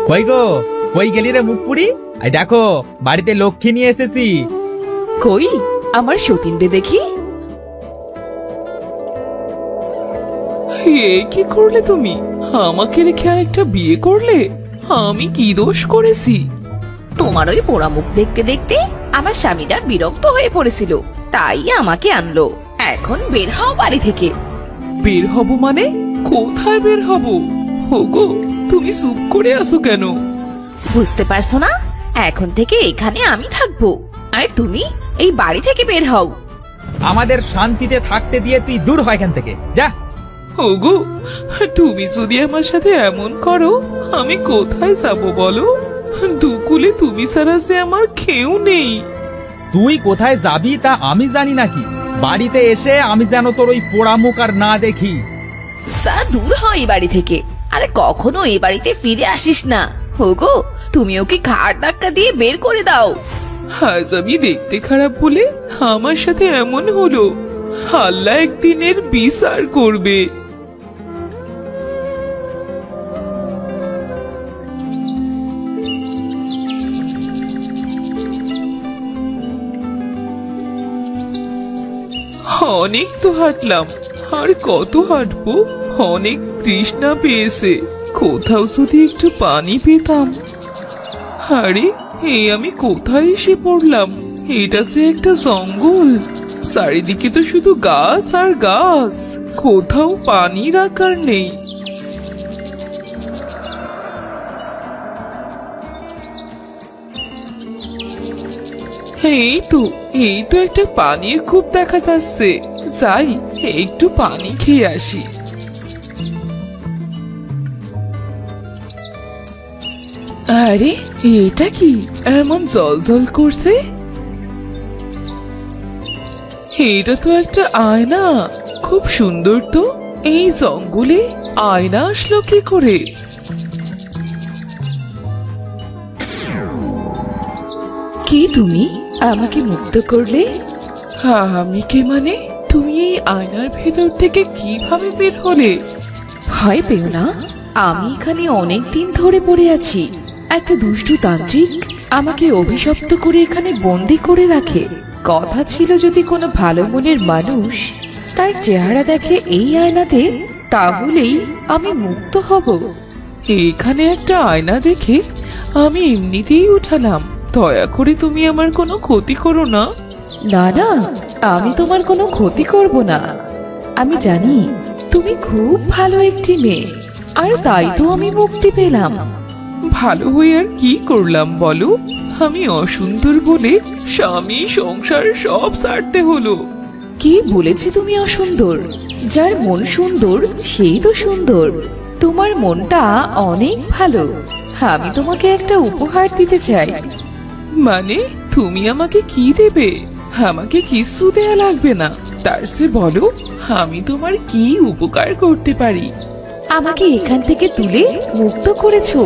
কই গো, কই গেলি রে মুখ পুরি? এই দেখো, বাড়িতে লক্ষ্মী নিয়ে এসেছি। কই আমার সতীনরে দেখি। এ কি করলে তুমি? আমাকে রেখে আরেকটা বিয়ে করলে? আমি কি দোষ করেছি? তোমার ওই পোড়া মুখ দেখতে দেখতে আমার স্বামীটা বিরক্ত হয়ে পড়েছিল, তাই আমাকে আনলো। এখন বের হও বাড়ি থেকে। বের হব মানে? কোথায় বের হব? ওগো, তুমি চুপ করে আসো কেন? বুঝতে পারছো না? এখন থেকে এখানে আমি থাকবো, আর তুমি এই বাড়ি থেকে বের হও। আমাদের শান্তিতে থাকতে দিয়ে তুই দূর হয় এখান থেকে, যা। ওগো, তুমি যদি আমার সাথে এমন করো, আমি কোথায় যাব বলো? দুকুলে তুমি ছাড়া যে আমার কেউ নেই। তুই কোথায় যাবি তা আমি জানি নাকি? বাড়িতে এসে আমি যেন তোর ওই পোড়া মুখ আর না দেখি। যা দূর হয় এই বাড়ি থেকে, আরে কখনো এই বাড়িতে ফিরে আসিস না। হোগো, তুমি ওকে ঘাড় ধাক্কা দিয়ে বের করে দাও। আজ আমি দেখতে খারাপ বলে আমার সাথে এমন হলো। আল্লাহ একদিনের বিচার করবে। অনেক তো হাঁটলাম, আর কত হাঁটবো? অনেক তৃষ্ণা পেয়েছে, কোথাও যদি একটু পানি পেতাম। আরে, আমি কোথায় এসে পড়লাম? এটা যে একটা জঙ্গল, চারিদিকে তো শুধু গাছ আর গাছ, কোথাও পানির আকার নেই। এই তো একটা পানির কূপ দেখা যাচ্ছে। যাই, একটু পানি খেয়ে আসি। আরে, এটা কি এমন জল জল করছে? এটা তো একটা আয়না, খুব সুন্দর তো। এই জঙ্গলে আয়না আসলো কি করে? কি তুমি আমাকে মুক্ত করলে? আমি কে মানে? তুমি এই আয়নার ভেতর থেকে কিভাবে বের হলে? ভয় পেও না, আমি এখানে অনেক দিন ধরে পড়ে আছি। একটা দুষ্টু তান্ত্রিক আমাকে অভিশপ্ত করে এখানে বন্দি করে রাখে। কথা ছিল যদি কোনো ভালো মনের মানুষ তার চেহারা দেখে এই আয়নাতে, তাহলেই আমি মুক্ত হব। এখানে একটা আয়না দেখে আমি এমনিতেই উঠালাম। দয়া করে তুমি আমার কোনো ক্ষতি করো না। না না, আমি তোমার কোনো ক্ষতি করব না। আমি জানি তুমি খুব ভালো একটি মেয়ে, আর তাই তো আমি মুক্তি পেলাম। ভালো হয়ে আর কি করলাম বলো? আমি অসুন্দর বলে স্বামী সংসার সব ছাড়তে হলো। কি বলেছি তুমি অসুন্দর? যার মন সুন্দর সেই তো সুন্দর। তোমার মনটা অনেক ভালো। আমি তোমাকে একটা উপহার দিতে চাই। মানে, তুমি আমাকে কি দেবে? আমাকে কিছু দেয়া লাগবে না, তার চেয়ে বলো আমি তোমার কি উপকার করতে পারি। আমাকে এখান থেকে তুলে মুক্ত করেছো,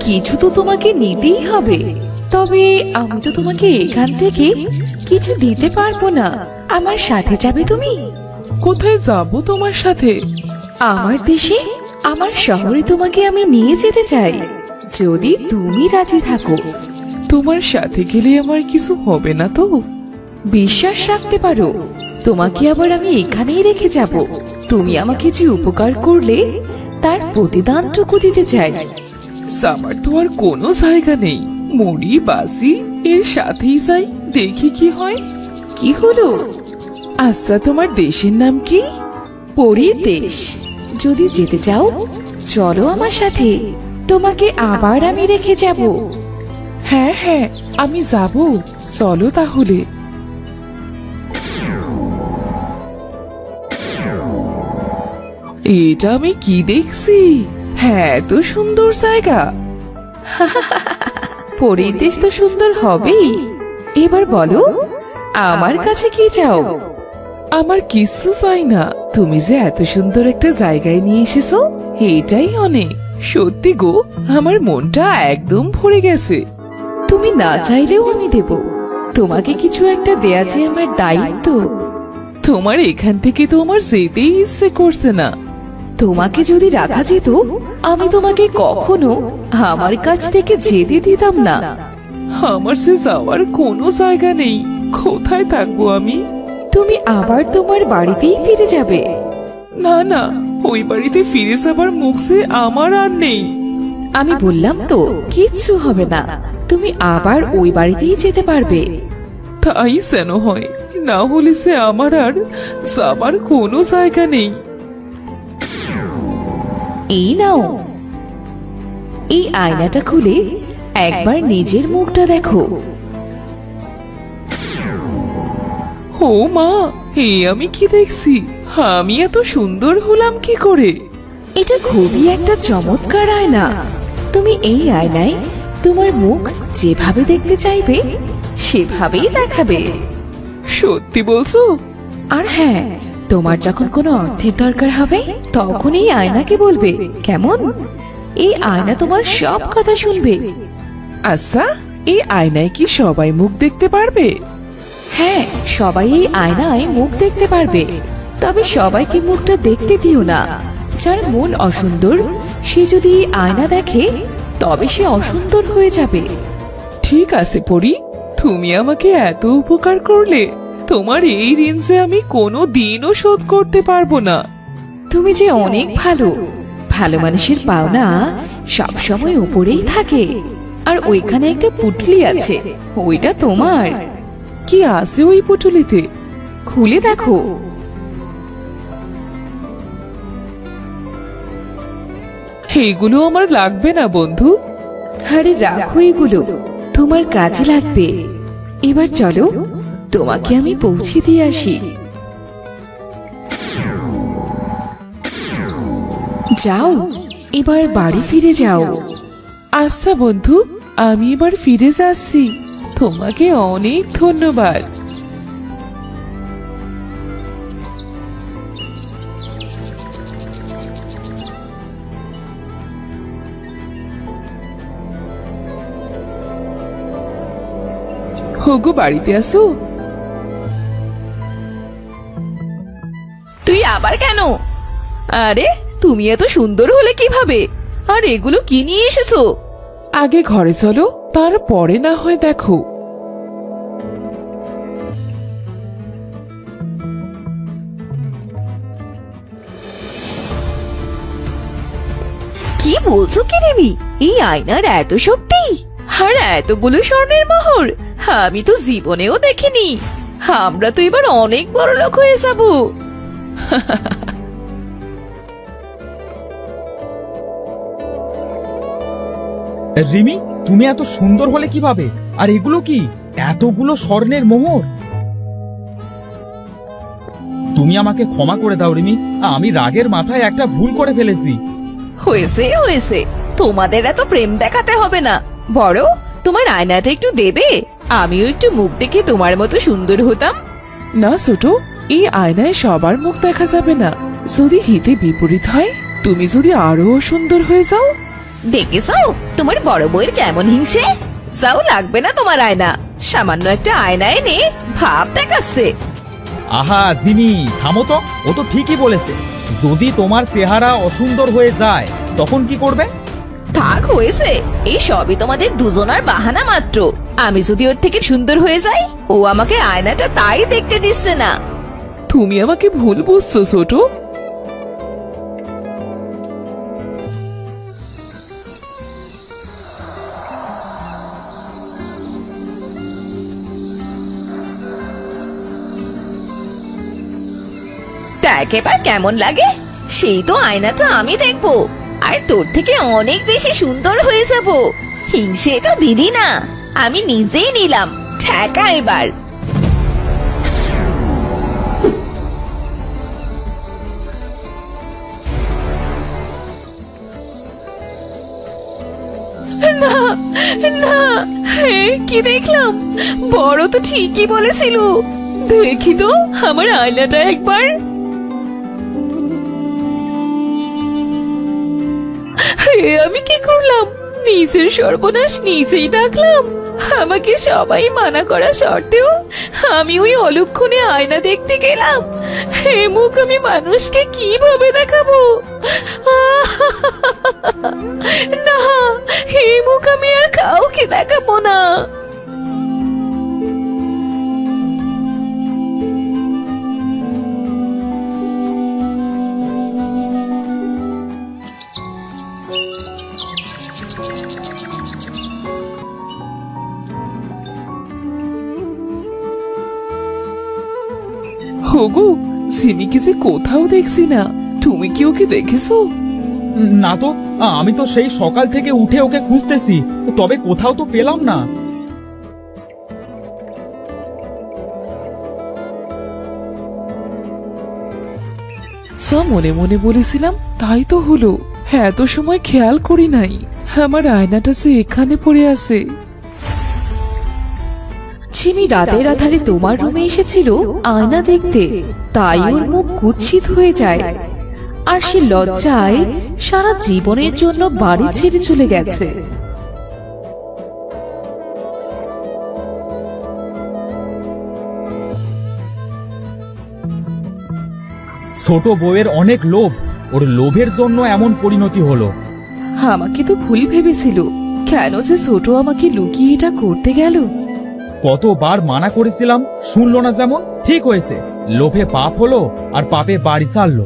কিছু তো তোমাকে নিতেই হবে। তবে আমি তো তোমাকে এখান থেকে কিছু দিতে পারবো না। আমার সাথে যাবে তুমি? কোথায় যাব তোমার সাথে? আমার দেশে, আমার শহরে তোমাকে আমি নিয়ে যেতে চাই, যদি তুমি রাজি থাকো। তোমার সাথে গেলে আমার কিছু হবে না তো? বিশ্বাস রাখতে পারো, তোমাকে আবার আমি এখানেই রেখে যাব। তুমি আমাকে যে উপকার করলে তার প্রতিদানটুকু দিতে চাই। আমার তো আর কোনো জায়গা নেই, মরি বাসি এর সাথেই যাই, দেখি কি হয়। কি হলো? আচ্ছা, তোমার দেশের নাম কি? পরীর দেশ। যদি যেতে চাও চলো আমার সাথে, তোমাকে আবার আমি রেখে যাব। হ্যাঁ হ্যাঁ, আমি যাব, চলো তাহলে। এটা আমি কি দেখছি? হ্যাঁ, এত সুন্দর জায়গা। পরীর দেশ তো সুন্দর হবেই। এবার বলো, আমার কাছে কি চাও? আমার কিচ্ছু চাই না, তুমি যে এত সুন্দর একটা জায়গায় নিয়ে এসেছো এটাই অনেক। সত্যি গো, আমার মনটা একদম ভরে গেছে। তুমি না চাইলেও আমি দেব। তোমাকে কিছু একটা দেয়া যে আমার দায়িত্ব। তোমার এখান থেকে তো আমার যেতেই ইচ্ছে করছে না। তোমাকে যদি রাখা যেত আমি তোমাকে কখনো আমার কাছ থেকে যেতে দিতাম না। আমার সে যাওয়ার কোনো জায়গা নেই। কোথায় থাকবো আমি? তুমি আবার তোমার বাড়িতেই ফিরে যাবে। না না, ওই বাড়িতে ফিরে যাবার মুখ যে আমার আর নেই। আমি বললাম তো কিচ্ছু হবে না, তুমি আবার ওই বাড়িতেই যেতে পারবে। তাই যেন হয়, না হলে সে আমার আর যাবার কোনো জায়গা নেই। এই নাও, এই আয়নাটা খুলে একবার নিজের মুখটা দেখো। ও মা, আমি কি দেখছি? আমি এত সুন্দর হলাম কি করে? এটা খুবই একটা চমৎকার আয়না। তুমি এই আয়নায় তোমার মুখ যেভাবে দেখতে চাইবে সেভাবেই দেখাবে। সত্যি বলছো? আর হ্যাঁ, তোমার যখন কোনো অর্থের দরকার হবে তখন এই আয়নাকে বলবে, কেমন? এই আয়না তোমার সব কথা শুনবে। আচ্ছা, এই আয়নায় কি সবাই মুখ দেখতে পারবে? হ্যাঁ, সবাই এই আয়নায় মুখ দেখতে পারবে, তবে সবাইকে মুখটা দেখতে দিও না। যার মন অসুন্দর সে যদি এই আয়না দেখে তবে সে অসুন্দর হয়ে যাবে। ঠিক আছে পরি, তুমি আমাকে এত উপকার করলে, তোমার এই ঋণ যে আমি কোনো দিনও শোধ করতে পারবো না। তুমি যে অনেক ভালো, ভালো মানুষের পাওনা সবসময় উপরেই থাকে। আর ওইখানে একটা পুটলি আছে, ওইটা তোমার। কি আছে ওই পুটুলিতে? খুলে দেখো। এইগুলো আমার লাগবে না বন্ধু। আরে রাখো, এগুলো তোমার কাজে লাগবে। এবার চলো, তোমাকে আমি পৌঁছে দিয়ে আসি। যাও, এবার বাড়ি ফিরে যাও। আচ্ছা বন্ধু, আমি এবার ফিরে যাচ্ছি। তোমাকে অনেক ধন্যবাদ। হোগো, বাড়িতে আসো। তুই আবার কেন? আরে তুমি এত সুন্দর হলে কিভাবে? আর এগুলো কি নিয়ে এসেছো? আগে ঘরে চলো, তারপরে না হয় দেখো। কি বলছো কি দেবী? এই আয়নার এত শক্তি আর এতগুলো স্বর্ণের মোহর আমি তো জীবনেও দেখিনি। আমরা তো এবার অনেক বড় লোক হয়ে যাব। রিমি, তুমি এত সুন্দর হলে কিভাবে? আর এগুলো কি? এতগুলো স্বর্ণের মোহর? তুমি আমাকে ক্ষমা করে দাও রিমি, আমি রাগের মাথায় একটা ভুল করে ফেলেছি। হয়েছে হয়েছে, তোমাদের এত প্রেম দেখাতে হবে না। বড়, তোমার আয়নাটা একটু দেবে? আমিও একটু মুখ দেখে তোমার মতো সুন্দর হতাম। না ছোট, এই আয়নায় সবার মুখ দেখা যাবে না। যদি হিতে বিপরীত হয়, তুমি যদি আরো সুন্দর হয়ে যাও। দেখেছো তোমার বড় বউয়ের কেমন হিংসে? যাও, লাগবে না তোমার আয়না। সামান্য একটা আয়না এনে ভাব দেখাচ্ছে। আহা জিমি, থামো তো। ও তো ঠিকই বলেছে। যদি তোমার চেহারা অসুন্দর হয়ে যায় তখন কি করবে? থাক, হয়েছে। এই সবই তোমাদের দুজনার বাহানা মাত্র। আমি যদি ওর থেকে সুন্দর হয়ে যাই, ও আমাকে আয়নাটা তাই দেখতে দিচ্ছে না। তুমি আমাকে ভুল বুঝছো ছোট। দেখ এবার কেমন লাগে। সেই তো আয়নাটা আমি দেখবো, আর তোর থেকে অনেক বেশি সুন্দর হয়ে যাব। হিংসে তো দিদি না, আমি নিজেই নিলাম। ঠেকা এবার। না না, কি দেখলাম? বড় তো ঠিকই বলেছিল। দেখি তো আমার আয়নাটা একবার। আমি কি করলাম? নিজের সর্বনাশ নিজেই ডাকলাম। আমাকে সবাই মানা করা সত্ত্বেও আমি ওই অলক্ষণে আয়না দেখতে গেলাম। এ মুখ আমি মানুষকে কিভাবে দেখাবো? না, এই মুখ আমি আর কাউকে দেখাবো না। হগো, সিমিকে যে কোথাও দেখছি না। তুমি কি ওকে দেখেছো? না তো, আমি তো সেই সকাল থেকে উঠে ওকে খুঁজতেছি, তবে কোথাও তো পেলাম না। যা মনে মনে বলেছিলাম তাই তো হলো। এত সময় খেয়াল করি নাই আমার আয়নাটা যে এখানে পড়ে আছে। ঝিমি রাতের আধারে তোমার রুমে এসেছিল আয়না দেখতে, তাই ওর মুখ কুৎসিত হয়ে যায়। আর সে লজ্জায় সারা জীবনের জন্য বাড়ি ছেড়ে চলে গেছে। ছোট বউয়ের অনেক লোভ, ওর লোভের জন্য এমন পরিণতি হলো। আমাকে তো ভুল ভেবেছিল, কেন যে ছোট আমাকে লুকিয়ে এটা করতে গেল। কতবার মানা করেছিলাম, শুনলো না যেমন। ঠিক হয়েছে, লোভে পাপ হলো আর পাপে বাড়ি ছাড়লো।